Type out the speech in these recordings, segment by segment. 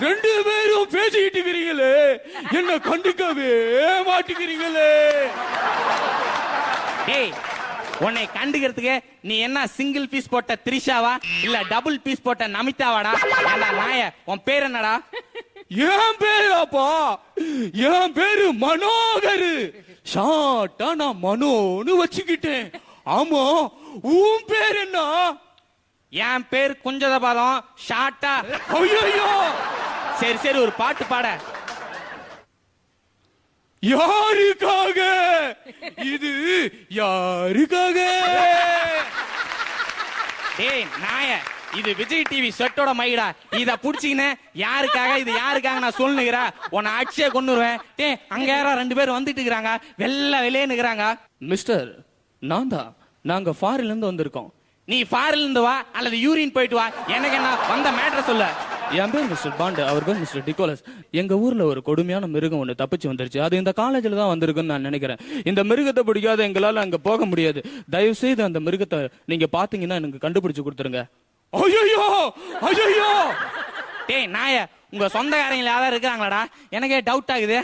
ரெண்டு பேரும் பேசிக்கிட்டு இருக்கிறீங்களே, என்ன கண்டுக்கவே மாட்டேங்கிறீங்களே. டேய், உன்னை கண்டுக்கிறதுக்கு நீ என்ன சிங்கிள் பீஸ் போட்ட த்ரிஷாவா இல்ல டபுள் பீஸ் போட்ட நமிதாவாடா? ஏண்டா நாய, உன் பேர் என்னடா? என் பேராப்பா, என் பேரு மனோகர். ஷார்ட்டா நான் மனோன்னு வச்சுக்கிட்டேன். ஆமா, உன் பேர் என்ன? என் பேர் குஞ்சதபாலம். ஷார்ட்டா. ஐயோ, சரி சரி, ஒரு பாட்டு பாட. யாருக்காக இது? யாருக்காக? டேய் நாய, இது விஜய் டிவி செட்டோட மைடா. இத புடிச்சிக்கின்னு யாருக்காக இது யாருக்காக நான் சொல்லுகிறேன், உன்னை அடிச்சே கொண்டுருவேன். டேய், அங்க யாரோ ரெண்டு பேர் வந்துட்டு இருக்கிறாங்க, வெளியே நிக்கிறாங்க. மிஸ்டர், நான் தான். நாங்க ஃபாரின்ல இருந்து வந்திருக்கோம். நீ ஃபாரின்ல இருந்து வா அல்லது யூரின் போயிட்டு வா, எனக்கு என்ன, வந்த மேட்டர் சொல்ல. என் பேர் மிஸ்டர் பாண்டு, அவர் பேர் மிஸ்டர் டிகோலஸ். எங்க ஊர்ல ஒரு கொடுமையான மிருகம் ஒண்ணு தப்பிச்சு வந்துருச்சு. அது இந்த காலேஜ்ல தான் வந்திருக்குன்னு நான் நினைக்கிறேன். இந்த மிருகத்தை பிடிக்காத எங்களால அங்க போக முடியாது. தயவு செய்து அந்த மிருகத்தை நீங்க பாத்தீங்கன்னா எனக்கு கண்டுபிடிச்சு கொடுத்துருங்க. ஐயோ ஐயோ. டேய் நாய, உங்க சொந்தக்காரங்க யாராவது இருக்கிறாங்களாடா? எனக்கே டவுட் ஆகுது.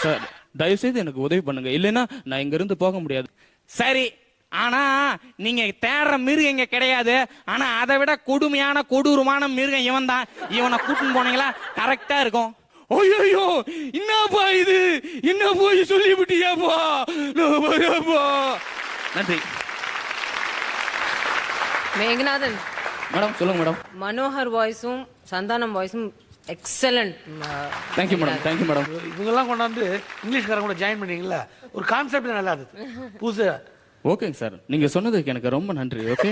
சார், தயவு செய்து எனக்கு உதவி பண்ணுங்க, இல்லைன்னா நான் இங்க இருந்து போக முடியாது. சரி, ஆனா நீங்க தேடுற மிருகம் இங்க கிடையாது. ஆனா அதை விட கொடுமையான கொடூரமான மிருகம் இவன் தான். இவனை கூட்டின்னு போனீங்களா கரெக்டா இருக்கும். ஐயோ, என்னப்பா இது? என்ன போய் சொல்லிவிட்டியாப்பா? நன்றி மேகநாதன் மேடம். சொல்லுங்க மேடம். மனோகர் வாய்ஸும் சந்தானம் வாய்ஸும் excellent. Thank you madam, thank you madam. இவங்கெல்லாம் கொண்டாந்து இங்கிலீஷ்காரங்க கூட ஜாயின் பண்ணீங்களா? ஒரு கான்செப்ட் நல்லா இருந்தது, புதுசு. ஓகேங்க சார், நீங்க சொன்னதுக்கு எனக்கு ரொம்ப நன்றி. ஓகே.